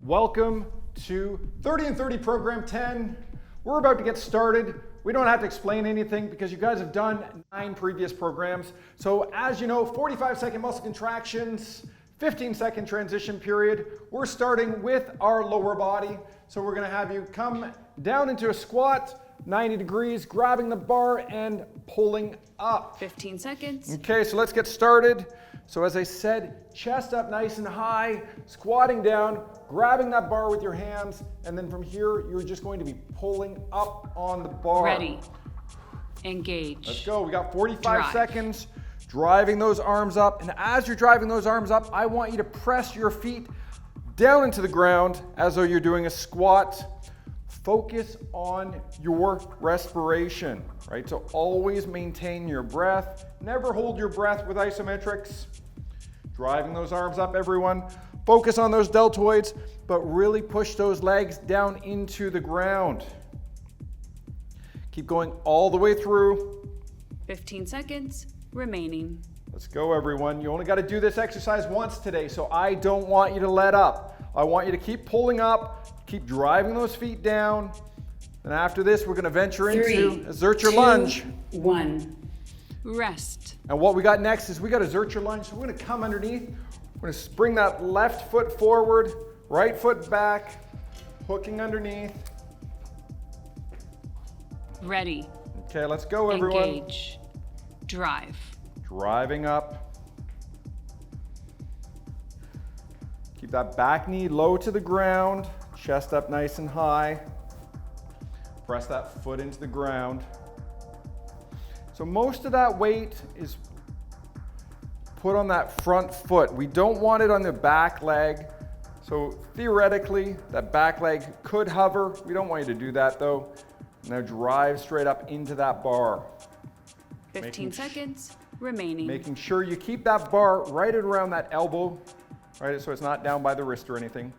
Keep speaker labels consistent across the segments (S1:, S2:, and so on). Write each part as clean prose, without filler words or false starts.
S1: Welcome to 30 and 30 program 10. We're about to get started. We don't have to explain anything because you guys have done 9 previous programs. So as you know, 45-second muscle contractions, 15-second transition period. We're starting with our lower body. So we're gonna have you come down into a squat, 90 degrees, grabbing the bar and pulling up.
S2: 15 seconds.
S1: Okay, so let's get started. So as I said, chest up nice and high, squatting down, grabbing that bar with your hands, and then from here, you're just going to be pulling up on the bar.
S2: Ready. Engage.
S1: Let's go. We got 45
S2: Drive.
S1: seconds, driving those arms up. And as you're driving those arms up, I want you to press your feet down into the ground as though you're doing a squat. Focus on your respiration, right? So always maintain your breath. Never hold your breath with isometrics. Driving those arms up, everyone. Focus on those deltoids, but really push those legs down into the ground. Keep going all the way through.
S2: 15 seconds remaining.
S1: Let's go, everyone. You only got to do this exercise once today, so I don't want you to let up. I want you to keep pulling up, keep driving those feet down. And after this, we're going to venture into a Zercher lunge.
S2: 1. Rest.
S1: And what we got next is we got a Zercher lunge. So we're going to come underneath. We're going to bring that left foot forward, right foot back, hooking underneath.
S2: Ready.
S1: Okay, let's go, everyone.
S2: Engage. Drive.
S1: Driving up. Keep that back knee low to the ground, chest up nice and high. Press that foot into the ground. So most of that weight is put on that front foot. We don't want it on the back leg. So theoretically, that back leg could hover. We don't want you to do that though. Now drive straight up into that bar.
S2: 15 seconds remaining.
S1: Making sure you keep that bar right around that elbow, right? So it's not down by the wrist or anything.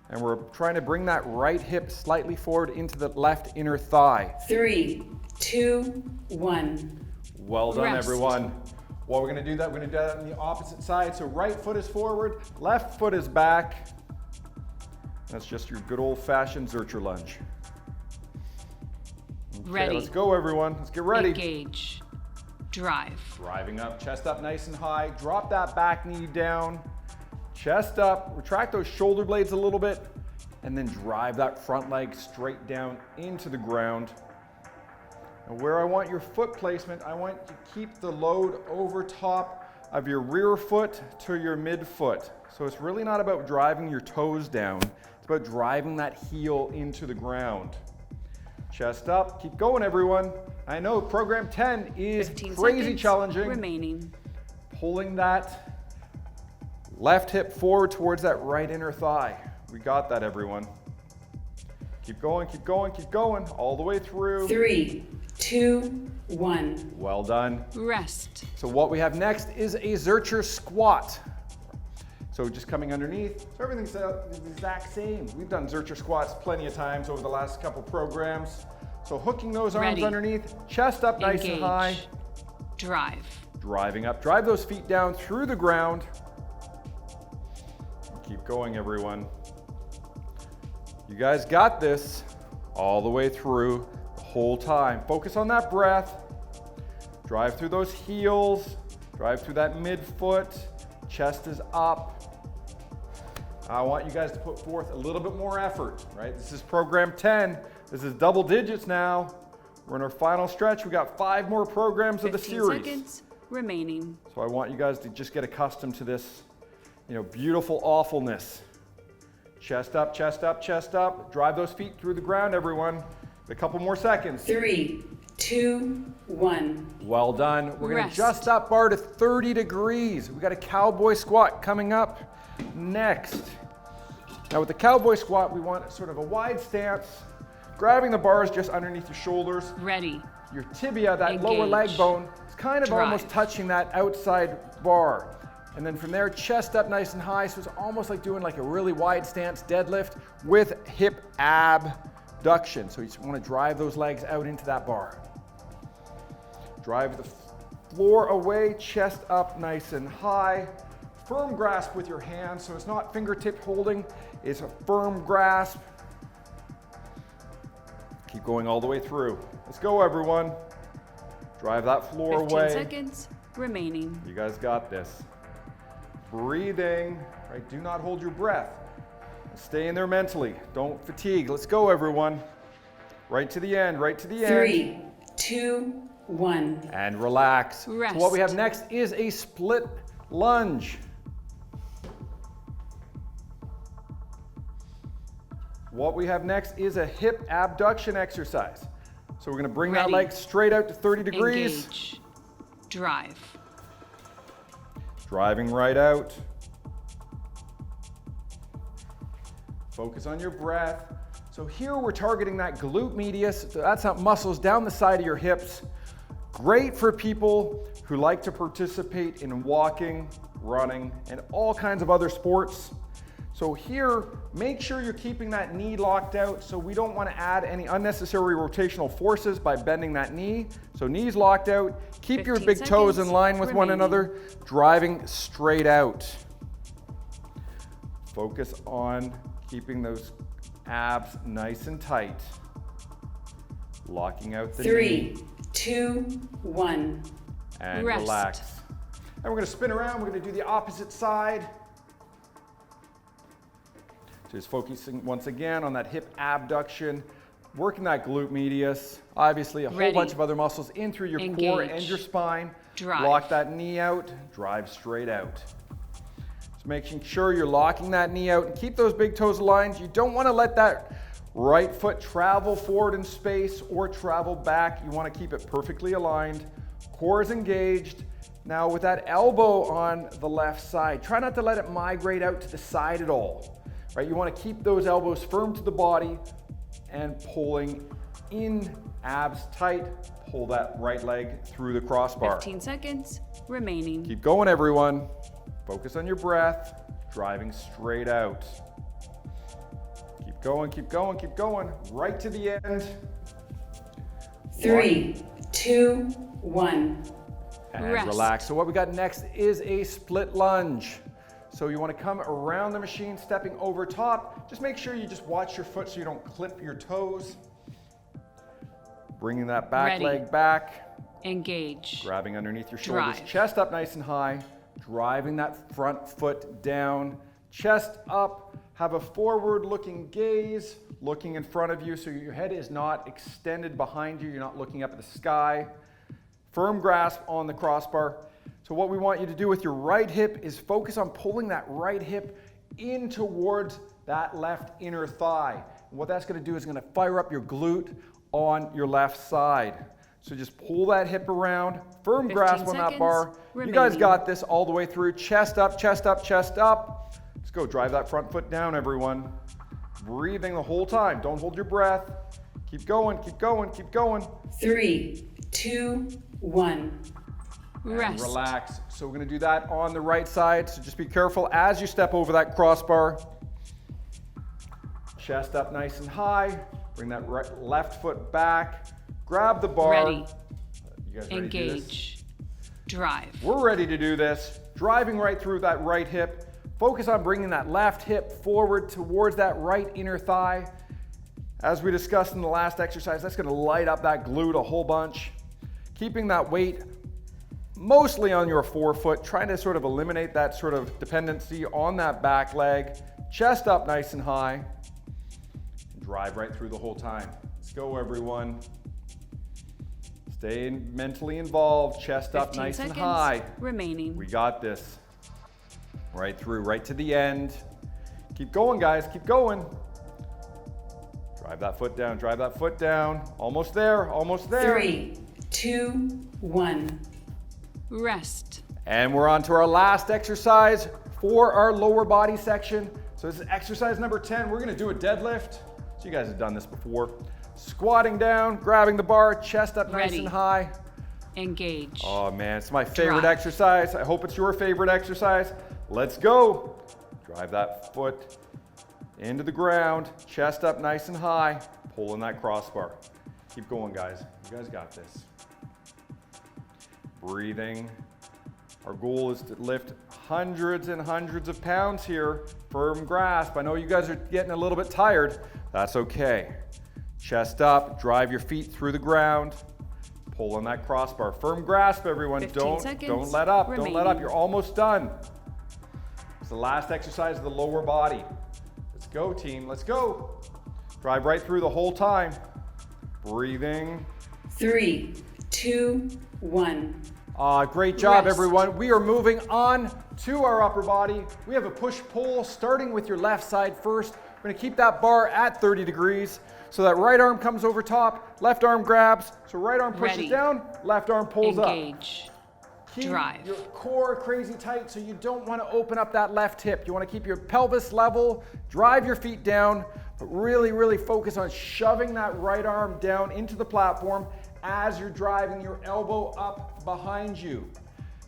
S1: And we're trying to bring that right hip slightly forward into the left inner thigh.
S2: 3, 2, 1.
S1: Well done,
S2: Rest.
S1: everyone. Well, we're gonna do that on the opposite side. So right foot is forward, left foot is back. That's just your good old-fashioned Zercher lunge. Okay,
S2: Ready.
S1: let's go, everyone. Let's get ready.
S2: Engage. Drive.
S1: Driving up, chest up nice and high. Drop that back knee down. Chest up, retract those shoulder blades a little bit, and then drive that front leg straight down into the ground. And where I want your foot placement, I want you to keep the load over top of your rear foot to your midfoot. So it's really not about driving your toes down, it's about driving that heel into the ground. Chest up, keep going, everyone. I know program 10 is
S2: 15
S1: crazy
S2: seconds
S1: challenging.
S2: remaining.
S1: Pulling that left hip forward towards that right inner thigh. We got that, everyone. Keep going, keep going, keep going, all the way through.
S2: 3, 2, 1.
S1: Well done.
S2: Rest.
S1: So what we have next is a Zercher squat. So just coming underneath, so everything's the exact same. We've done Zercher squats plenty of times over the last couple programs. So hooking those arms
S2: Ready.
S1: underneath, chest up nice
S2: Engage.
S1: and high.
S2: Drive.
S1: Driving up, drive those feet down through the ground. Keep going, everyone. You guys got this all the way through the whole time. Focus on that breath. Drive through those heels. Drive through that midfoot. Chest is up. I want you guys to put forth a little bit more effort, right? This is program 10. This is double digits now. We're in our final stretch. We got 5 more programs of the
S2: 15
S1: series.
S2: seconds remaining.
S1: So I want you guys to just get accustomed to this, beautiful awfulness. Chest up, chest up, chest up. Drive those feet through the ground, everyone. A couple more seconds.
S2: 3, 2, 1.
S1: Well done. We're gonna
S2: Rest.
S1: adjust that bar to 30 degrees. We got a cowboy squat coming up next. Now with the cowboy squat, we want sort of a wide stance, grabbing the bars just underneath your shoulders.
S2: Ready.
S1: Your tibia, that
S2: Engage.
S1: lower leg bone, is kind of
S2: Drive.
S1: almost touching that outside bar. And then from there, chest up nice and high. So it's almost like doing like a really wide stance deadlift with hip abduction. So you just want to drive those legs out into that bar. Drive the floor away, chest up nice and high. Firm grasp with your hands, so it's not fingertip holding, it's a firm grasp. Keep going all the way through. Let's go, everyone. Drive that floor
S2: 15
S1: away.
S2: seconds remaining.
S1: You guys got this. Breathing, right? Do not hold your breath. Stay in there mentally. Don't fatigue. Let's go, everyone. Right to the end, right to the end.
S2: 3, 2, 1.
S1: And relax.
S2: Rest.
S1: So what we have next is a split lunge. What we have next is a hip abduction exercise. So we're going to bring that leg straight out to 30 degrees.
S2: Engage. Drive.
S1: Driving right out. Focus on your breath. So here we're targeting that glute medius. So that's that muscles down the side of your hips. Great for people who like to participate in walking, running, and all kinds of other sports. So here, make sure you're keeping that knee locked out, so we don't want to add any unnecessary rotational forces by bending that knee. So knees locked out, keep your big toes in line with one another, driving straight out. Focus on keeping those abs nice and tight. Locking out the knee.
S2: 3, 2, 1.
S1: And
S2: Rest.
S1: relax. And we're going to spin around, we're going to do the opposite side. Just focusing once again on that hip abduction, working that glute medius, obviously a whole bunch of other muscles in through your core and your spine.
S2: Drive.
S1: Lock that knee out, drive straight out. Just making sure you're locking that knee out and keep those big toes aligned. You don't want to let that right foot travel forward in space or travel back. You want to keep it perfectly aligned. Core is engaged. Now with that elbow on the left side, try not to let it migrate out to the side at all. Right, you want to keep those elbows firm to the body and pulling in, abs tight. Pull that right leg through the crossbar.
S2: 15 seconds remaining.
S1: Keep going, everyone. Focus on your breath, driving straight out. Keep going, keep going, keep going. Right to the end.
S2: 3, 2, 1.
S1: And
S2: Rest.
S1: relax. So what we got next is a split lunge. So you want to come around the machine, stepping over top. Just make sure you just watch your foot so you don't clip your toes. Bringing that back leg back.
S2: Engage.
S1: Grabbing underneath your shoulders.
S2: Drive.
S1: Chest up nice and high. Driving that front foot down. Chest up. Have a forward looking gaze. Looking in front of you so your head is not extended behind you. You're not looking up at the sky. Firm grasp on the crossbar. So what we want you to do with your right hip is focus on pulling that right hip in towards that left inner thigh. And what that's going to do is going to fire up your glute on your left side. So just pull that hip around, firm grasp on that bar. You guys got this all the way through. Chest up, chest up, chest up. Let's go, drive that front foot down, everyone. Breathing the whole time. Don't hold your breath. Keep going, keep going, keep going.
S2: 3, 2, 1.
S1: And relax. So we're going to do that on the right side. So just be careful as you step over that crossbar. Chest up nice and high. Bring that left foot back. Grab the bar.
S2: Ready.
S1: You guys ready
S2: Engage.
S1: to do this?
S2: Drive.
S1: We're ready to do this. Driving right through that right hip. Focus on bringing that left hip forward towards that right inner thigh. As we discussed in the last exercise, that's going to light up that glute a whole bunch. Keeping that weight mostly on your forefoot, trying to sort of eliminate that sort of dependency on that back leg. Chest up nice and high. Drive right through the whole time. Let's go, everyone. Stay mentally involved. Chest up nice and high.
S2: Remaining.
S1: We got this. Right through, right to the end. Keep going, guys. Keep going. Drive that foot down. Drive that foot down. Almost there. Almost there.
S2: 3, 2, 1. Rest.
S1: And we're on to our last exercise for our lower body section. So this is exercise number 10. We're gonna do a deadlift. So you guys have done this before. Squatting down, grabbing the bar, chest up nice and high.
S2: Engage.
S1: Oh man, it's my favorite exercise. I hope it's your favorite exercise. Let's go. Drive that foot into the ground, chest up nice and high, pulling that crossbar. Keep going, guys. You guys got this. Breathing. Our goal is to lift hundreds and hundreds of pounds here. Firm grasp. I know you guys are getting a little bit tired. That's okay. Chest up, drive your feet through the ground. Pull on that crossbar. Firm grasp, everyone.
S2: 15 seconds
S1: Don't let up.
S2: remaining.
S1: Don't let up. You're almost done. It's the last exercise of the lower body. Let's go, team. Let's go. Drive right through the whole time. Breathing.
S2: 3, 2, 1.
S1: Great job,
S2: Rest.
S1: everyone. We are moving on to our upper body. We have a push-pull starting with your left side first. We're going to keep that bar at 30 degrees. So that right arm comes over top, left arm grabs. So right arm pushes
S2: Ready.
S1: down, left arm pulls
S2: Engage.
S1: up. Keep
S2: Drive.
S1: your core crazy tight, so you don't want to open up that left hip. You want to keep your pelvis level, drive your feet down, but really, really focus on shoving that right arm down into the platform as you're driving your elbow up behind you.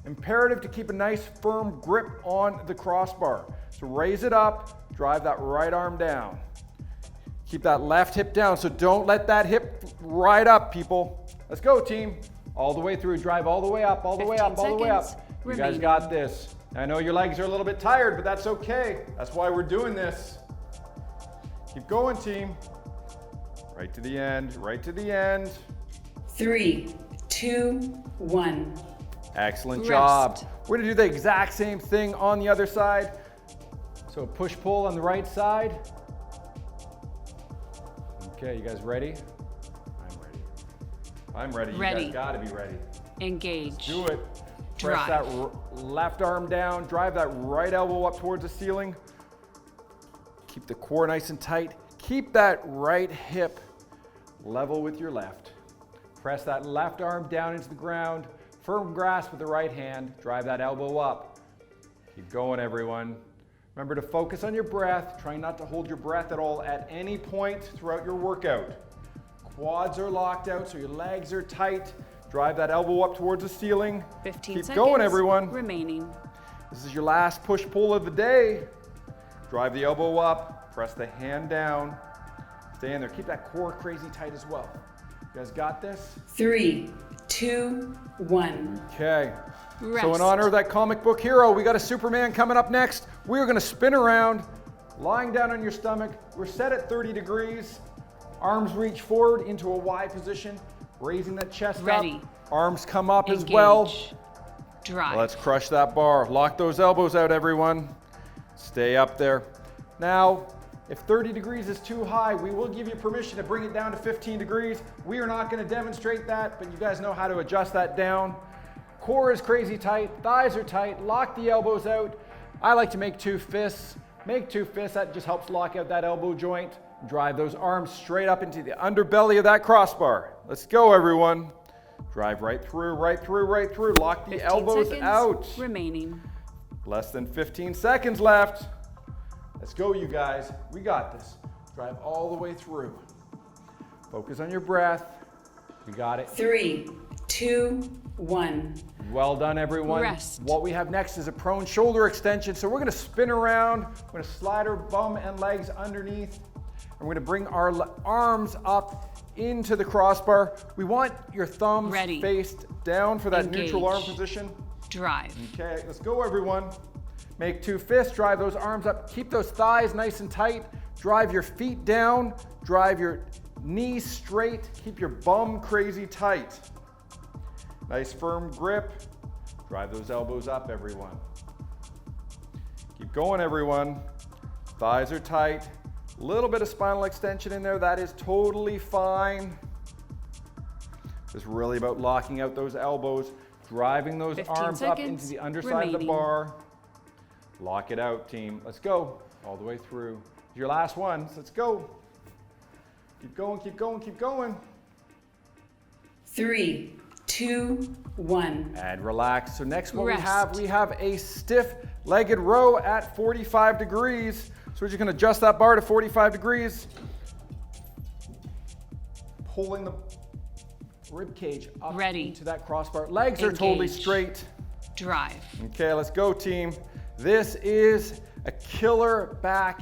S1: Imperative to keep a nice firm grip on the crossbar. So raise it up, drive that right arm down. Keep that left hip down, so don't let that hip ride up, people. Let's go, team. All the way through, drive all the way up, all the way up, all the way up. You guys
S2: remaining.
S1: got this. I know your legs are a little bit tired, but that's okay. That's why we're doing this. Keep going, team. Right to the end, right to the end.
S2: 3, 2, 1.
S1: Excellent
S2: Rest.
S1: job. We're gonna do the exact same thing on the other side. So push-pull on the right side. Okay, you guys ready? I'm ready. I'm ready.
S2: Ready.
S1: You guys gotta be ready.
S2: Engage.
S1: Do it. Press
S2: Drive.
S1: that left arm down. Drive that right elbow up towards the ceiling. Keep the core nice and tight. Keep that right hip level with your left. Press that left arm down into the ground. Firm grasp with the right hand. Drive that elbow up. Keep going, everyone. Remember to focus on your breath. Try not to hold your breath at all at any point throughout your workout. Quads are locked out, so your legs are tight. Drive that elbow up towards the ceiling.
S2: 15
S1: Keep
S2: seconds
S1: going, everyone.
S2: remaining.
S1: This is your last push-pull of the day. Drive the elbow up, press the hand down. Stay in there. Keep that core crazy tight as well. You guys got this?
S2: 3, 2, 1.
S1: Okay.
S2: Rest.
S1: So in honor of that comic book hero, we got a Superman coming up next. We're gonna spin around, lying down on your stomach. We're set at 30 degrees. Arms reach forward into a Y position, raising that chest
S2: Ready.
S1: up. Arms come up
S2: Engage.
S1: as well.
S2: Drive.
S1: Let's crush that bar. Lock those elbows out, everyone. Stay up there. Now, if 30 degrees is too high, we will give you permission to bring it down to 15 degrees. We are not going to demonstrate that, but you guys know how to adjust that down. Core is crazy tight, thighs are tight, lock the elbows out. I like to make 2 fists. Make 2 fists, that just helps lock out that elbow joint. Drive those arms straight up into the underbelly of that crossbar. Let's go, everyone. Drive right through, right through, right through. Lock the
S2: 15
S1: elbows
S2: seconds
S1: out.
S2: remaining.
S1: Less than 15 seconds left. Let's go, you guys. We got this. Drive all the way through. Focus on your breath. We got it.
S2: 3, 2, 1.
S1: Well done, everyone.
S2: Rest.
S1: What we have next is a prone shoulder extension. So we're gonna spin around. We're gonna slide our bum and legs underneath. And we're gonna bring our arms up into the crossbar. We want your thumbs
S2: Ready.
S1: faced down for that
S2: Engage.
S1: neutral arm position.
S2: Drive.
S1: Okay, let's go, everyone. Make 2 fists, drive those arms up. Keep those thighs nice and tight. Drive your feet down. Drive your knees straight. Keep your bum crazy tight. Nice firm grip. Drive those elbows up, everyone. Keep going, everyone. Thighs are tight. A little bit of spinal extension in there. That is totally fine. It's really about locking out those elbows, driving those
S2: 15
S1: arms up
S2: seconds
S1: into the underside of the
S2: remaining.
S1: bar. Lock it out, team. Let's go all the way through. Your last ones. Let's go. Keep going, keep going, keep going.
S2: 3, 2, 1.
S1: And relax. So next what
S2: Rest.
S1: we have a stiff-legged row at 45 degrees. So we're just gonna adjust that bar to 45 degrees. Pulling the rib cage up
S2: Ready.
S1: into that crossbar. Legs are totally
S2: Engage.
S1: straight.
S2: Drive.
S1: Okay, let's go, team. This is a killer back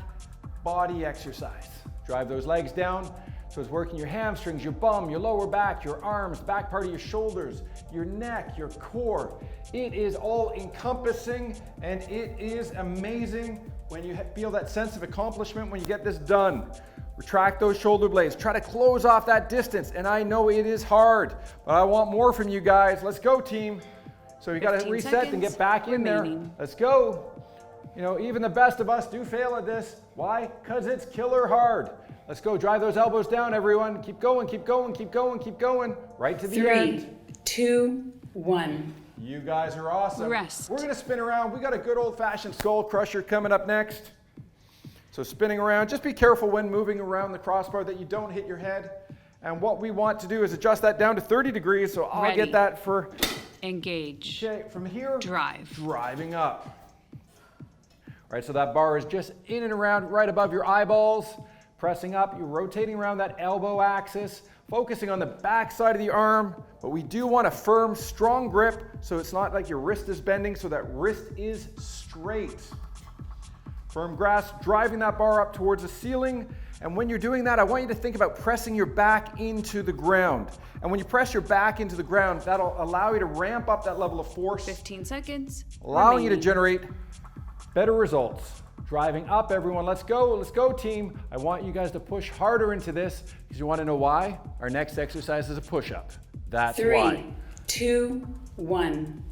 S1: body exercise. Drive those legs down. So it's working your hamstrings, your bum, your lower back, your arms, back part of your shoulders, your neck, your core. It is all encompassing and it is amazing when you feel that sense of accomplishment when you get this done. Retract those shoulder blades. Try to close off that distance. And I know it is hard, but I want more from you guys. Let's go, team. So you got to reset and get back in there. Let's go. You know, even the best of us do fail at this. Why? Because it's killer hard. Let's go. Drive those elbows down, everyone. Keep going, keep going, keep going, keep going. Right to the end.
S2: 3, 2, 1.
S1: You guys are awesome.
S2: Rest.
S1: We're going to spin around. We got a good old-fashioned skull crusher coming up next. So spinning around. Just be careful when moving around the crossbar that you don't hit your head. And what we want to do is adjust that down to 30 degrees. So I'll get that for...
S2: Engage.
S1: Okay, from here,
S2: drive.
S1: Driving up. All right, so that bar is just in and around right above your eyeballs. Pressing up, you're rotating around that elbow axis, focusing on the back side of the arm, but we do want a firm, strong grip so it's not like your wrist is bending, so that wrist is straight. Firm grasp, driving that bar up towards the ceiling. And when you're doing that, I want you to think about pressing your back into the ground. And when you press your back into the ground, that'll allow you to ramp up that level of force.
S2: 15 seconds.
S1: Allowing you to generate better results. Driving up, everyone. Let's go, team. I want you guys to push harder into this because you want to know why? Our next exercise is a push-up. That's
S2: 3,
S1: why.
S2: 2, 1.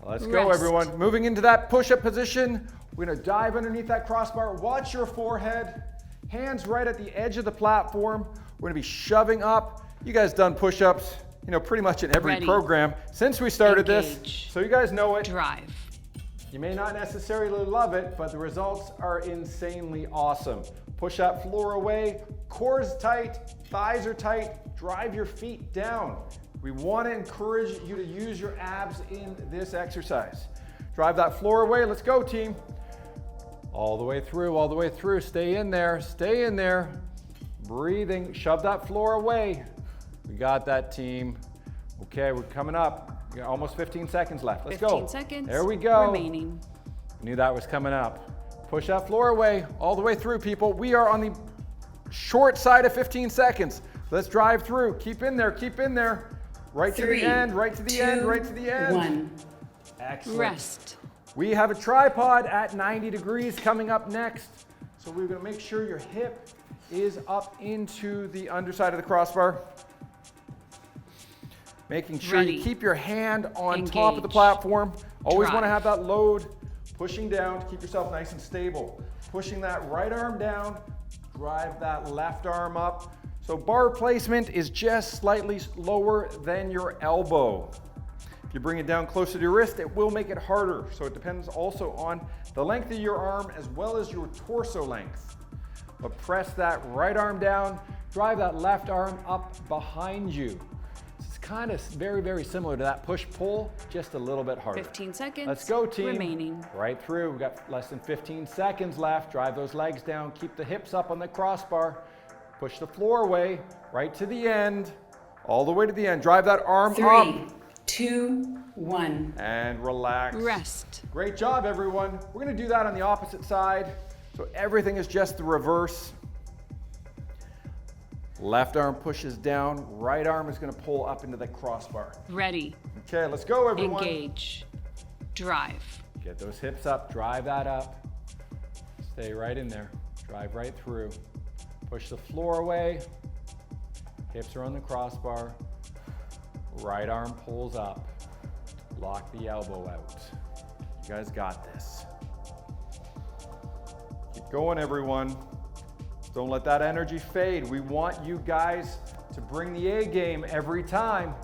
S1: Let's go, everyone. Moving into that push-up position. We're going to dive underneath that crossbar. Watch your forehead. Hands right at the edge of the platform. We're going to be shoving up. You guys done push-ups, you know, pretty much in every program since we started this. So you guys know it.
S2: Drive.
S1: You may not necessarily love it, but the results are insanely awesome. Push that floor away, core's tight, thighs are tight, drive your feet down. We want to encourage you to use your abs in this exercise. Drive that floor away, let's go, team. All the way through, stay in there. Breathing, shove that floor away. We got that, team. Okay, we're coming up. We got almost 15 seconds left. Let's go.
S2: 15 seconds.
S1: There we go.
S2: Remaining.
S1: I knew that was coming up. Push that floor away, all the way through, people. We are on the short side of 15 seconds. Let's drive through. Keep in there, keep in there. Right to the end, right to the end, right to the end.
S2: 1.
S1: Excellent.
S2: Rest.
S1: We have a tripod at 90 degrees coming up next. So we're gonna make sure your hip is up into the underside of the crossbar. Making sure you keep your hand on top of the platform. Always want to have that load pushing down to keep yourself nice and stable. Pushing that right arm down, drive that left arm up. So bar placement is just slightly lower than your elbow. If you bring it down closer to your wrist, it will make it harder. So it depends also on the length of your arm as well as your torso length. But press that right arm down, drive that left arm up behind you. Kind of very, very similar to that push-pull, just a little bit harder.
S2: 15 seconds.
S1: Let's go, team.
S2: Remaining.
S1: Right through. We've got less than 15 seconds left. Drive those legs down. Keep the hips up on the crossbar. Push the floor away. Right to the end. All the way to the end. Drive that arm up.
S2: 3, 2, 1.
S1: And relax.
S2: Rest.
S1: Great job, everyone. We're going to do that on the opposite side. So everything is just the reverse. Left arm pushes down, right arm is going to pull up into the crossbar.
S2: Ready.
S1: Okay, let's go, everyone.
S2: Engage. Drive.
S1: Get those hips up, drive that up. Stay right in there. Drive right through. Push the floor away. Hips are on the crossbar. Right arm pulls up. Lock the elbow out. You guys got this. Keep going, everyone. Don't let that energy fade. We want you guys to bring the A game every time.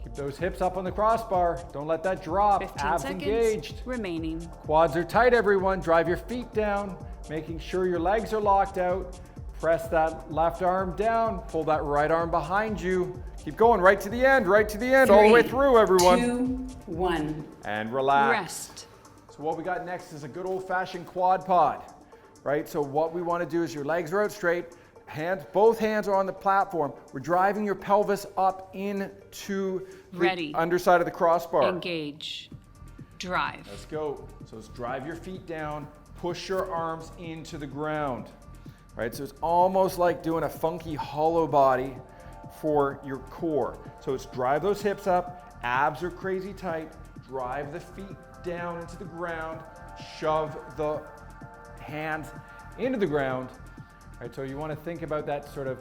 S1: Keep those hips up on the crossbar. Don't let that drop.
S2: 15
S1: Abs
S2: seconds
S1: engaged.
S2: remaining.
S1: Quads are tight, everyone. Drive your feet down, making sure your legs are locked out. Press that left arm down. Pull that right arm behind you. Keep going right to the end, right to the end,
S2: 3,
S1: all the way through, everyone.
S2: 2, 1.
S1: And relax.
S2: Rest.
S1: So what we got next is a good old-fashioned quad pod. Right, so what we want to do is your legs are out straight, both hands are on the platform. We're driving your pelvis up into the underside of the crossbar.
S2: Engage. Drive.
S1: Let's go. So let's drive your feet down, push your arms into the ground. right? So it's almost like doing a funky hollow body for your core. So it's drive those hips up, abs are crazy tight, drive the feet down into the ground, shove the hands into the ground, right? So you want to think about that sort of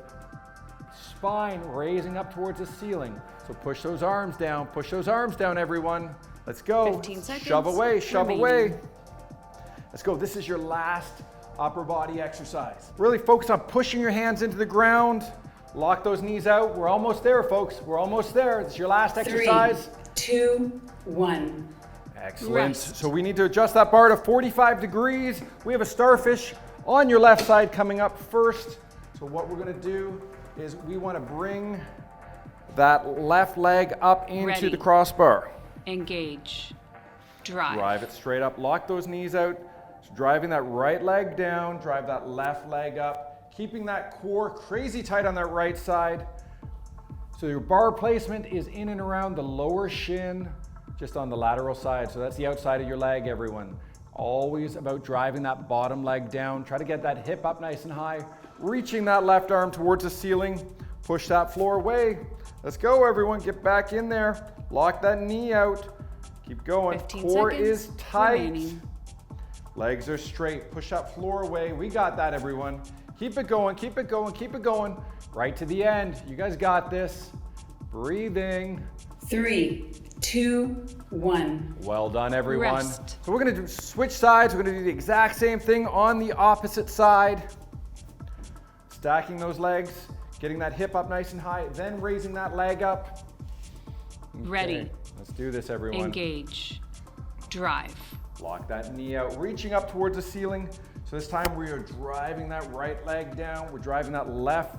S1: spine raising up towards the ceiling. So push those arms down, everyone. Let's go.
S2: 15 seconds.
S1: Shove away, shove away.
S2: remaining.
S1: Let's go. This is your last upper body exercise. Really focus on pushing your hands into the ground. Lock those knees out. We're almost there, folks. We're almost there. It's your last exercise.
S2: 3, 2, 1.
S1: Excellent.
S2: Rest.
S1: So we need to adjust that bar to 45 degrees. We have a starfish on your left side coming up first. So what we're going to do is we want to bring that left leg up into
S2: Ready.
S1: the crossbar.
S2: Engage. Drive.
S1: Drive it straight up. Lock those knees out. So driving that right leg down. Drive that left leg up. Keeping that core crazy tight on that right side. So your bar placement is in and around the lower shin, just on the lateral side. So that's the outside of your leg, everyone. Always about driving that bottom leg down. Try to get that hip up nice and high. Reaching that left arm towards the ceiling. Push that floor away. Let's go, everyone. Get back in there. Lock that knee out. Keep going.
S2: 15
S1: Core
S2: seconds
S1: is tight.
S2: remaining.
S1: Legs are straight. Push that floor away. We got that, everyone. Keep it going, keep it going, keep it going. Right to the end. You guys got this. Breathing.
S2: 3, 2, 1.
S1: Well done, everyone.
S2: Rest.
S1: So we're gonna switch sides. We're gonna do the exact same thing on the opposite side. Stacking those legs, getting that hip up nice and high, then raising that leg up. Okay,
S2: Ready.
S1: Let's do this, everyone.
S2: Engage. Drive.
S1: Lock that knee out, reaching up towards the ceiling. So this time we are driving that right leg down. We're driving that left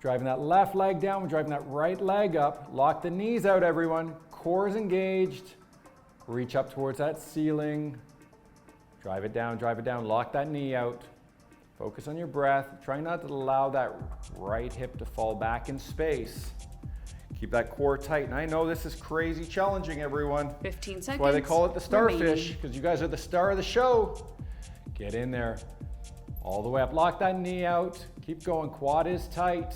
S1: leg down. We're driving that right leg up. Lock the knees out, everyone. Core is engaged. Reach up towards that ceiling. Drive it down, lock that knee out. Focus on your breath. Try not to allow that right hip to fall back in space. Keep that core tight. And I know this is crazy challenging, everyone.
S2: 15 seconds.
S1: That's why they call it the starfish,
S2: remaining.
S1: because you guys are the star of the show. Get in there. All the way up. Lock that knee out. Keep going. Quad is tight.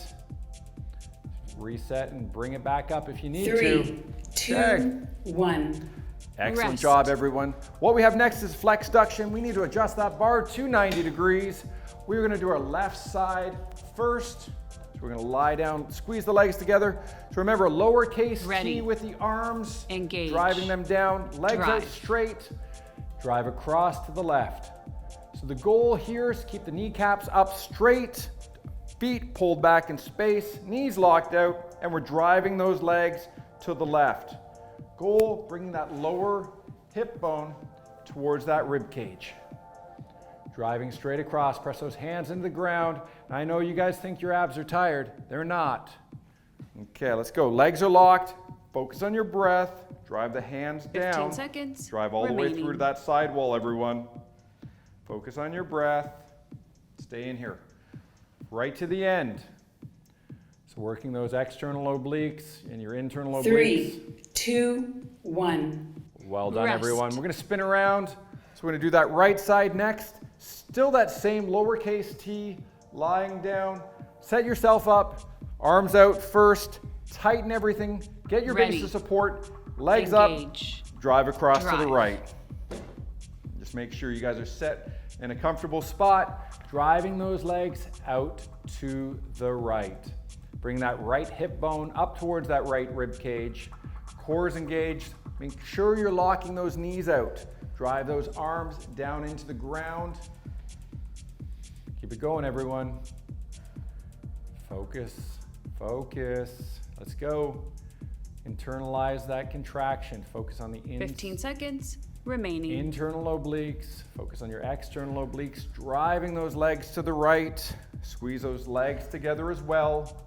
S1: Reset and bring it back up if you need
S2: 3,
S1: to.
S2: 2,
S1: Okay.
S2: 1.
S1: Excellent
S2: Rest.
S1: job, everyone. What we have next is flex duction. We need to adjust that bar to 90 degrees. We're gonna do our left side first. So we're gonna lie down, squeeze the legs together. So remember, lowercase
S2: Ready.
S1: t with the arms.
S2: Engage.
S1: Driving them down, legs out
S2: Drive.
S1: straight. Drive across to the left. So the goal here is to keep the kneecaps up straight, feet pulled back in space, knees locked out, and we're driving those legs to the left. Goal, bringing that lower hip bone towards that rib cage. Driving straight across, press those hands into the ground. I know you guys think your abs are tired. They're not. Okay, let's go. Legs are locked. Focus on your breath. Drive the hands
S2: 15
S1: down.
S2: seconds.
S1: Drive all the way
S2: remaining.
S1: through to that sidewall, everyone. Focus on your breath. Stay in here. Right to the end. So working those external obliques and your internal obliques.
S2: 3, 2, 1.
S1: Well done,
S2: Rest.
S1: everyone. We're gonna spin around. So we're gonna do that right side next. Still that same lowercase t, lying down. Set yourself up, arms out first, tighten everything, get your
S2: Ready.
S1: base of support, legs
S2: Engage.
S1: up, drive across to the
S2: Drive.
S1: right. Just make sure you guys are set in a comfortable spot, driving those legs out to the right. Bring that right hip bone up towards that right rib cage. Core is engaged. Make sure you're locking those knees out. Drive those arms down into the ground. Keep it going, everyone. Focus, focus. Let's go. Internalize that contraction. Focus on the
S2: 15 seconds remaining.
S1: internal obliques. Focus on your external obliques. Driving those legs to the right. Squeeze those legs together as well.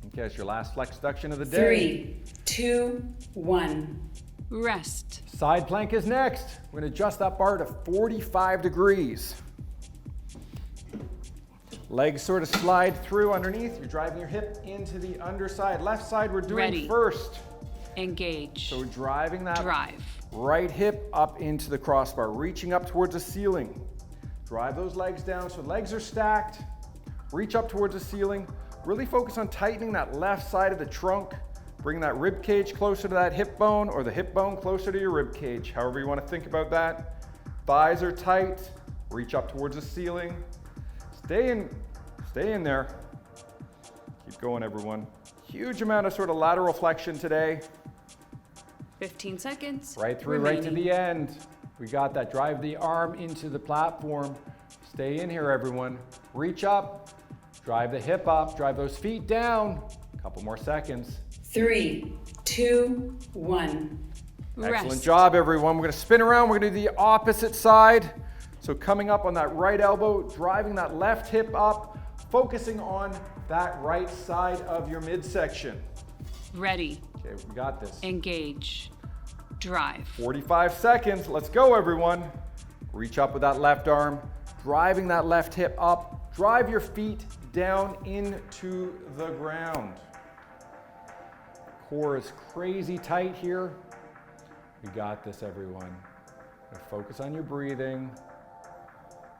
S1: Okay, it's your last flex duction of the day.
S2: 3, 2, 1. Rest.
S1: Side plank is next. We're gonna adjust that bar to 45 degrees. Legs sort of slide through underneath. You're driving your hip into the underside. Left side we're doing
S2: Ready.
S1: first.
S2: Engage.
S1: So we're driving that
S2: Drive.
S1: right hip up into the crossbar, reaching up towards the ceiling. Drive those legs down so legs are stacked. Reach up towards the ceiling. Really focus on tightening that left side of the trunk. Bring that rib cage closer to that hip bone, or the hip bone closer to your rib cage, however you want to think about that. Thighs are tight. Reach up towards the ceiling. Stay in there. Keep going, everyone. Huge amount of sort of lateral flexion today.
S2: 15 seconds.
S1: Right through, right to the end. We got that. Drive the arm into the platform. Stay in here, everyone. Reach up. Drive the hip up. Drive those feet down. A couple more seconds.
S2: 3, 2, 1.
S1: Excellent
S2: Rest.
S1: job, everyone. We're going to spin around. We're going to do the opposite side. So coming up on that right elbow, driving that left hip up, focusing on that right side of your midsection.
S2: Ready.
S1: Okay, we got this.
S2: Engage. Drive.
S1: 45 seconds. Let's go, everyone. Reach up with that left arm, driving that left hip up. Drive your feet down into the ground. Core is crazy tight here. We got this, everyone. Focus on your breathing.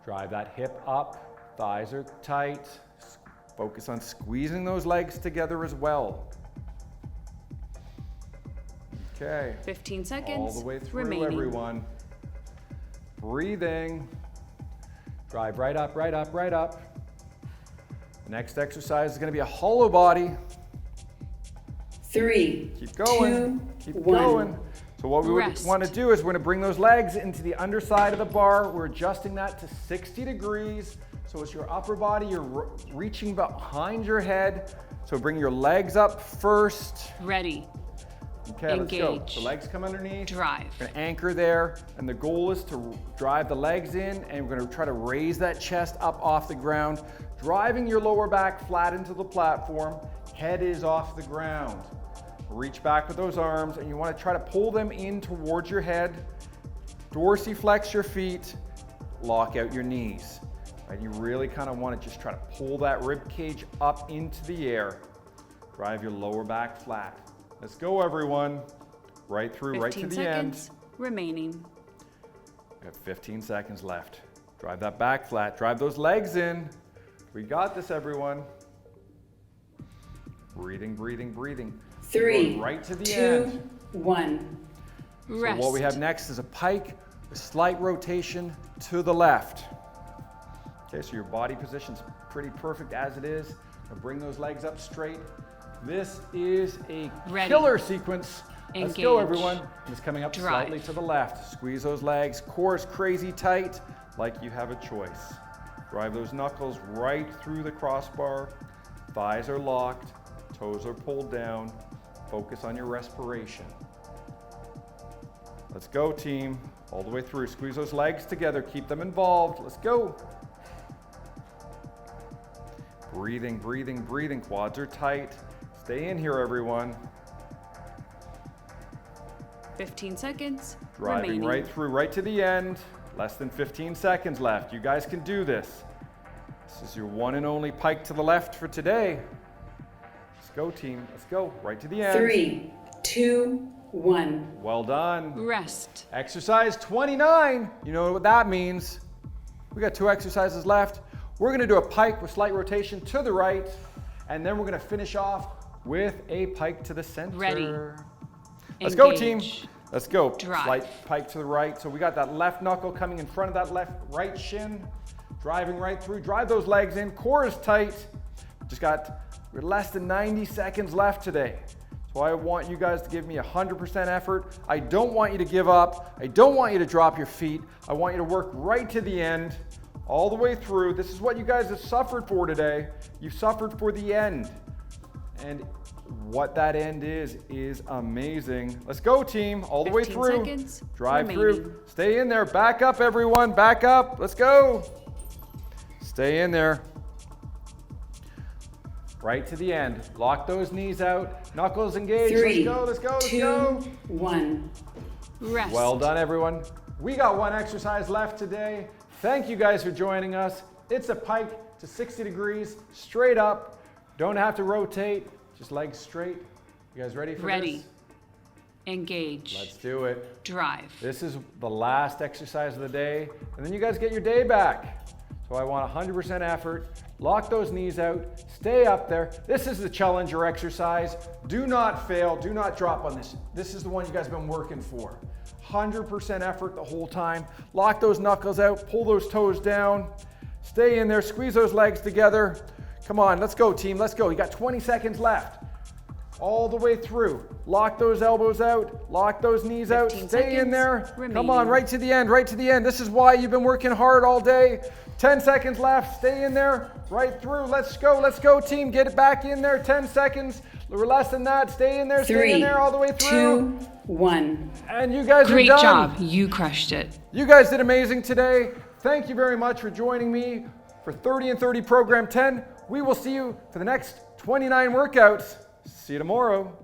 S1: Drive that hip up. Thighs are tight. Focus on squeezing those legs together as well. Okay.
S2: 15 seconds.
S1: All the way through,
S2: remaining.
S1: everyone. Breathing. Drive right up, right up, right up. The next exercise is going to be a hollow body.
S2: 3,
S1: Keep going.
S2: 2,
S1: Keep
S2: 1.
S1: going. So what we would
S2: Rest.
S1: want to do is we're going to bring those legs into the underside of the bar. We're adjusting that to 60 degrees. So it's your upper body. You're reaching behind your head. So bring your legs up first.
S2: Ready.
S1: Okay, let's go.
S2: Engage.
S1: The legs come underneath.
S2: Drive.
S1: We're gonna anchor there, and the goal is to drive the legs in, and we're gonna try to raise that chest up off the ground, driving your lower back flat into the platform. Head is off the ground. Reach back with those arms, and you wanna try to pull them in towards your head. Dorsiflex your feet, lock out your knees. Right, you really kind of wanna just try to pull that rib cage up into the air. Drive your lower back flat. Let's go, everyone. Right through, right to
S2: 15
S1: the end.
S2: seconds. Remaining.
S1: We have 15 seconds left. Drive that back flat. Drive those legs in. We got this, everyone. Breathing, breathing, breathing.
S2: 3,
S1: Going right to the
S2: 2,
S1: end.
S2: 1. Rest.
S1: So what we have next is a pike, a slight rotation to the left. Okay, so your body position's pretty perfect as it is. Now bring those legs up straight. This is a
S2: Ready.
S1: killer sequence. Let's go,
S2: Engage.
S1: everyone. It's coming up
S2: Drive.
S1: slightly to the left. Squeeze those legs. Core is crazy tight, like you have a choice. Drive those knuckles right through the crossbar. Thighs are locked. Toes are pulled down. Focus on your respiration. Let's go, team. All the way through. Squeeze those legs together. Keep them involved. Let's go. Breathing, breathing, breathing. Quads are tight. Stay in here, everyone.
S2: 15 seconds.
S1: Driving
S2: remaining.
S1: right through, right to the end. Less than 15 seconds left. You guys can do this. This is your one and only pike to the left for today. Let's go, team. Let's go. Right to the end.
S2: 3, 2, 1.
S1: Well done.
S2: Rest.
S1: Exercise 29. You know what that means. We got 2 exercises left. We're going to do a pike with slight rotation to the right, and then we're going to finish off with a pike to the center.
S2: Ready.
S1: Let's go, team.
S2: Engage.
S1: Let's go.
S2: Drive.
S1: Slight pike to the right. So we got that left knuckle coming in front of that right shin. Driving right through. Drive those legs in. Core is tight. We're less than 90 seconds left today. So I want you guys to give me 100% effort. I don't want you to give up. I don't want you to drop your feet. I want you to work right to the end, all the way through. This is what you guys have suffered for today. You've suffered for the end. And what that end is amazing. Let's go, team, all the way
S2: 15
S1: through.
S2: seconds
S1: Drive
S2: remaining.
S1: through. Stay in there. Back up, everyone. Back up. Let's go. Stay in there. Right to the end. Lock those knees out. Knuckles engaged.
S2: 3,
S1: Let's go, let's go, let's
S2: 2,
S1: go.
S2: 1. Rest.
S1: Well done, everyone. We got 1 exercise left today. Thank you guys for joining us. It's a pike to 60 degrees, straight up. Don't have to rotate, just legs straight. You guys ready for
S2: Ready.
S1: this?
S2: Engage.
S1: Let's do it.
S2: Drive.
S1: This is the last exercise of the day, and then you guys get your day back. So I want 100% effort. Lock those knees out. Stay up there. This is the challenger exercise. Do not fail. Do not drop on this. This is the one you guys have been working for. 100% effort the whole time. Lock those knuckles out. Pull those toes down. Stay in there. Squeeze those legs together. Come on, let's go, team. Let's go. You got 20 seconds left. All the way through. Lock those elbows out. Lock those knees out. Stay in there. Come on, right to the end, right to the end. This is why you've been working hard all day. 10 seconds left. Stay in there. Right through. Let's go, team. Get it back in there. 10 seconds. Or less than that. Stay in there. Stay in there all the way through.
S2: 2, 1.
S1: And you guys are done.
S2: Great job. You crushed it.
S1: You guys did amazing today. Thank you very much for joining me for 30 and 30 Program 10. We will see you for the next 29 workouts. See you tomorrow.